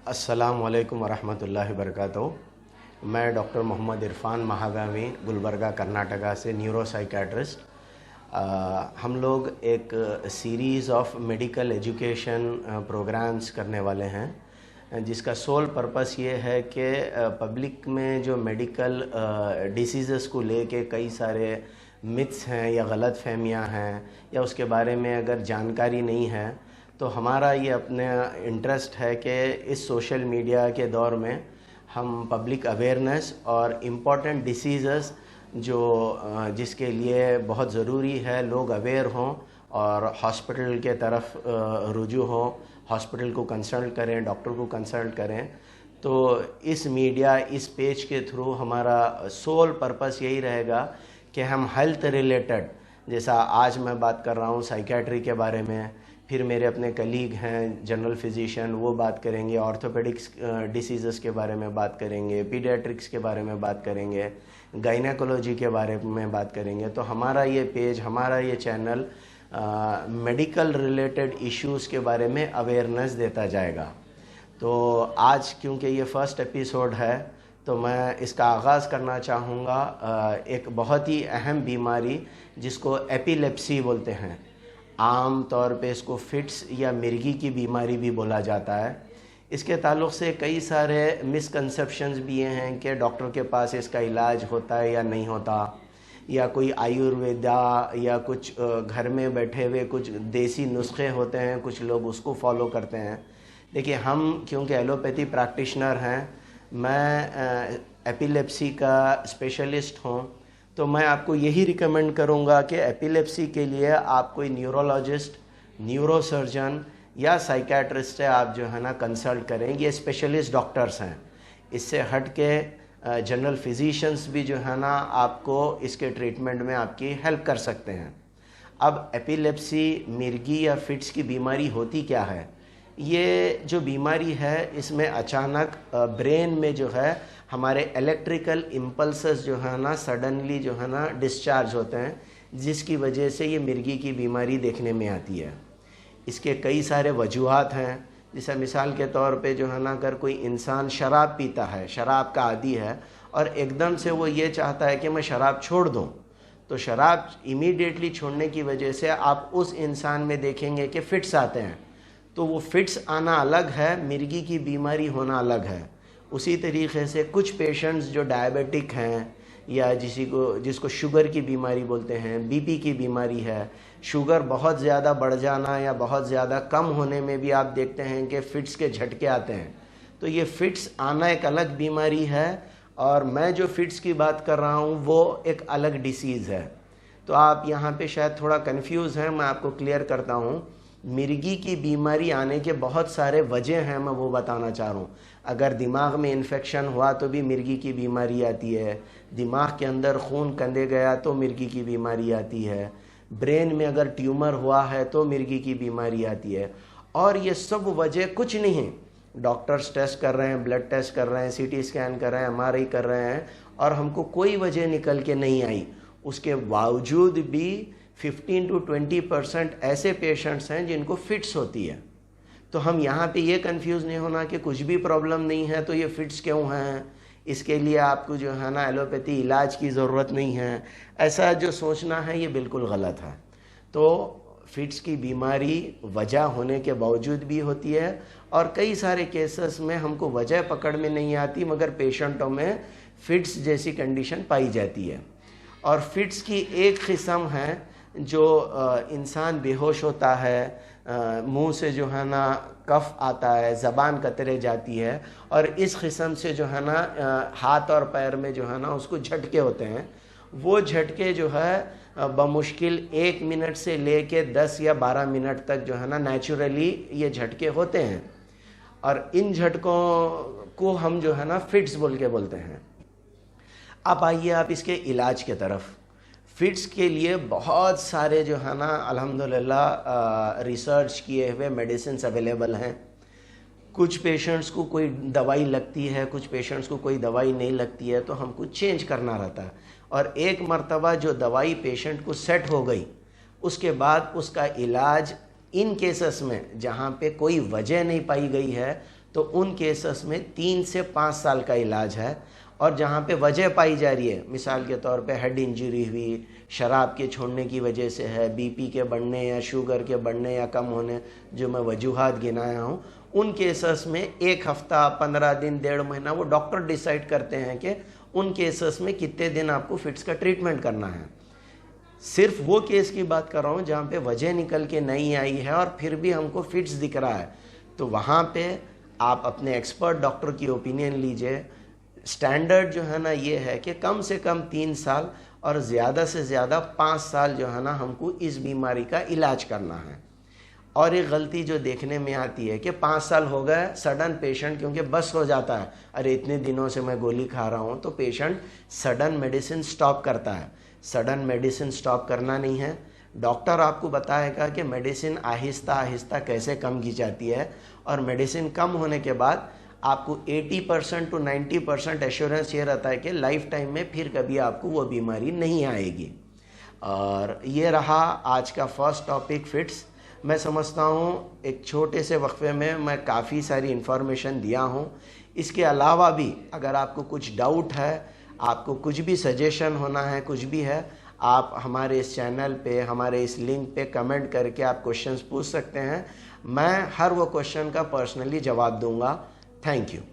अस्सलामुअलैकुम वरहमतुल्लाहि वबरकातुहू। मैं डॉक्टर मोहम्मद इरफान महागामी गुलबर्गा कर्नाटका से न्यूरो साइकेट्रिस्ट। हम लोग एक series of medical education programmes करने वाले हैं, जिसका सोल पर्पस ये है कि पब्लिक में जो मेडिकल डिसीज़ेस को लेके कई सारे मिथ्स हैं या गलत फहमियाँ हैं या उसके बारे में अगर जानकारी नहीं है, तो हमारा ये अपने इंटरेस्ट है कि इस सोशल मीडिया के दौर में हम पब्लिक अवेयरनेस और इम्पॉर्टेंट डिसीज़ेस जो जिसके लिए बहुत ज़रूरी है लोग अवेयर हों और हॉस्पिटल के तरफ रुजू हों, हॉस्पिटल को कंसल्ट करें, डॉक्टर को कंसल्ट करें। तो इस मीडिया, इस पेज के थ्रू हमारा सोल पर्पस यही रहेगा कि हम हेल्थ रिलेटेड, जैसा आज मैं बात कर रहा हूँ साइकेट्री के बारे में, फिर मेरे अपने कलीग हैं जनरल फिजिशियन, वो बात करेंगे, ऑर्थोपेडिक्स डिसीज़ेस के बारे में बात करेंगे, पीडियाट्रिक्स के बारे में बात करेंगे, गायनेकोलॉजी के बारे में बात करेंगे। तो हमारा ये पेज, हमारा ये चैनल मेडिकल रिलेटेड इश्यूज़ के बारे में अवेयरनेस देता जाएगा। तो आज क्योंकि ये फर्स्ट एपिसोड है, तो मैं इसका आगाज़ करना चाहूँगा एक बहुत ही अहम बीमारी जिसको एपिलेप्सी बोलते हैं। आम तौर पे इसको फिट्स या मिर्गी की बीमारी भी बोला जाता है। इसके ताल्लुक़ से कई सारे मिसकंसेप्शंस भी ये हैं कि डॉक्टर के पास इसका इलाज होता है या नहीं होता, या कोई आयुर्वेदा या कुछ घर में बैठे हुए कुछ देसी नुस्खे होते हैं, कुछ लोग उसको फॉलो करते हैं। देखिए, हम क्योंकि एलोपैथी प्रैक्टिशनर हैं, मैं एपिलेप्सी का स्पेशलिस्ट हूँ, तो मैं आपको यही रिकमेंड करूँगा कि एपिलेप्सी के लिए आप कोई न्यूरोलॉजिस्ट, न्यूरोसर्जन या साइकेट्रिस्ट से आप जो है ना कंसल्ट करें। ये स्पेशलिस्ट डॉक्टर्स हैं। इससे हट के जनरल फिजिशियंस भी जो है ना आपको इसके ट्रीटमेंट में आपकी हेल्प कर सकते हैं। अब एपिलेप्सी, मिर्गी या फिट्स की बीमारी होती क्या है? ये जो बीमारी है, इसमें अचानक ब्रेन में जो है हमारे इलेक्ट्रिकल इम्पल्सेस जो है ना सडनली जो है ना डिस्चार्ज होते हैं, जिसकी वजह से ये मिर्गी की बीमारी देखने में आती है। इसके कई सारे वजूहात हैं। जैसे मिसाल के तौर पे जो है ना, अगर कोई इंसान शराब पीता है, शराब का आदी है, और एकदम से वो ये चाहता है कि मैं शराब छोड़ दूँ, तो शराब इमीडिएटली छोड़ने की वजह से आप उस इंसान में देखेंगे कि फिट्स आते हैं। तो वो फिट्स आना अलग है, मिर्गी की बीमारी होना अलग है। उसी तरीके से कुछ पेशेंट्स जो डायबिटिक हैं या जिसको शुगर की बीमारी बोलते हैं, बीपी की बीमारी है, शुगर बहुत ज़्यादा बढ़ जाना या बहुत ज़्यादा कम होने में भी आप देखते हैं कि फिट्स के झटके आते हैं। तो ये फिट्स आना एक अलग बीमारी है, और मैं जो फिट्स की बात कर रहा हूँ वो एक अलग डिसीज़ है। तो आप यहाँ पे शायद थोड़ा कंफ्यूज हैं, मैं आपको क्लियर करता हूँ। मिर्गी की बीमारी आने के बहुत सारे वजह हैं, मैं वो बताना चाह रहा हूँ। अगर दिमाग में इन्फेक्शन हुआ तो भी मिर्गी की बीमारी आती है, दिमाग के अंदर खून कंधे गया तो मिर्गी की बीमारी आती है, ब्रेन में अगर ट्यूमर हुआ है तो मिर्गी की बीमारी आती है। और ये सब वजह कुछ नहीं है, डॉक्टर्स टेस्ट कर रहे हैं, ब्लड टेस्ट कर रहे हैं, सीटी स्कैन कर रहे हैं, एमआरआई कर रहे हैं, और हमको कोई वजह निकल के नहीं आई। उसके बावजूद भी 15 to 20% ऐसे पेशेंट्स हैं जिनको फिट्स होती है। तो हम यहाँ पे ये कंफ्यूज नहीं होना कि कुछ भी प्रॉब्लम नहीं है तो ये फिट्स क्यों हैं, इसके लिए आपको जो है ना एलोपैथी इलाज की ज़रूरत नहीं है, ऐसा जो सोचना है ये बिल्कुल गलत है। तो फिट्स की बीमारी वजह होने के बावजूद भी होती है, और कई सारे केसेस में हमको वजह पकड़ में नहीं आती, मगर पेशेंटों में फिट्स जैसी कंडीशन पाई जाती है। और फिट्स की एक किस्म है जो इंसान बेहोश होता है, मुंह से जो है ना कफ आता है, ज़बान कतरे जाती है, और इस किस्म से जो है ना हाथ और पैर में जो है ना उसको झटके होते हैं। वो झटके जो है बमुश्किल 1 मिनट से लेके 10 या 12 मिनट तक जो है ना नेचुरली ये झटके होते हैं, और इन झटकों को हम जो है ना फिट्स बोल के बोलते हैं। अब आइए आप इसके इलाज के तरफ। फिट्स के लिए बहुत सारे जो है ना अल्हम्दुलिल्लाह रिसर्च किए हुए मेडिसिन अवेलेबल हैं। कुछ पेशेंट्स को कोई दवाई लगती है, कुछ पेशेंट्स को कोई दवाई नहीं लगती है, तो हमको चेंज करना रहता है। और एक मर्तबा जो दवाई पेशेंट को सेट हो गई, उसके बाद उसका इलाज इन केसेस में जहाँ पे कोई वजह नहीं पाई गई है, तो उन केसेस में 3 से 5 साल का इलाज है। और जहाँ पे वजह पाई जा रही है, मिसाल के तौर पे हेड इंजरी हुई, शराब के छोड़ने की वजह से है, बीपी के बढ़ने या शुगर के बढ़ने या कम होने, जो मैं वजूहात गिनाया हूँ, उन केसेस में 1 हफ्ता, 15 दिन, 1.5 महीना वो डॉक्टर डिसाइड करते हैं कि उन केसेस में कितने दिन आपको फिट्स का ट्रीटमेंट करना है। सिर्फ वो केस की बात कर रहा हूँ जहाँ पे वजह निकल के नहीं आई है और फिर भी हमको फिट्स दिख रहा है, तो वहाँ पे आप अपने एक्सपर्ट डॉक्टर की ओपिनियन लीजिए। स्टैंडर्ड जो है ना ये है कि कम से कम 3 साल और ज़्यादा से ज़्यादा 5 साल जो है ना हमको इस बीमारी का इलाज करना है। और एक गलती जो देखने में आती है कि 5 साल हो गए, सडन पेशेंट क्योंकि बस हो जाता है, अरे इतने दिनों से मैं गोली खा रहा हूँ, तो पेशेंट सडन मेडिसिन स्टॉप करता है। सडन मेडिसिन स्टॉप करना नहीं है। डॉक्टर आपको बताएगा कि मेडिसिन आहिस्ता आहिस्ता कैसे कम की जाती है, और मेडिसिन कम होने के बाद आपको 80% to 90% एश्योरेंस ये रहता है कि लाइफ टाइम में फिर कभी आपको वो बीमारी नहीं आएगी। और ये रहा आज का फर्स्ट टॉपिक, फिट्स। मैं समझता हूँ एक छोटे से वक्फे में मैं काफ़ी सारी इन्फॉर्मेशन दिया हूँ। इसके अलावा भी अगर आपको कुछ डाउट है, आपको कुछ भी सजेशन होना है, कुछ भी है, आप हमारे इस चैनल पे, हमारे इस लिंक पे कमेंट करके आप क्वेश्चंस पूछ सकते हैं। मैं हर वो क्वेश्चन का पर्सनली जवाब दूंगा। Thank you.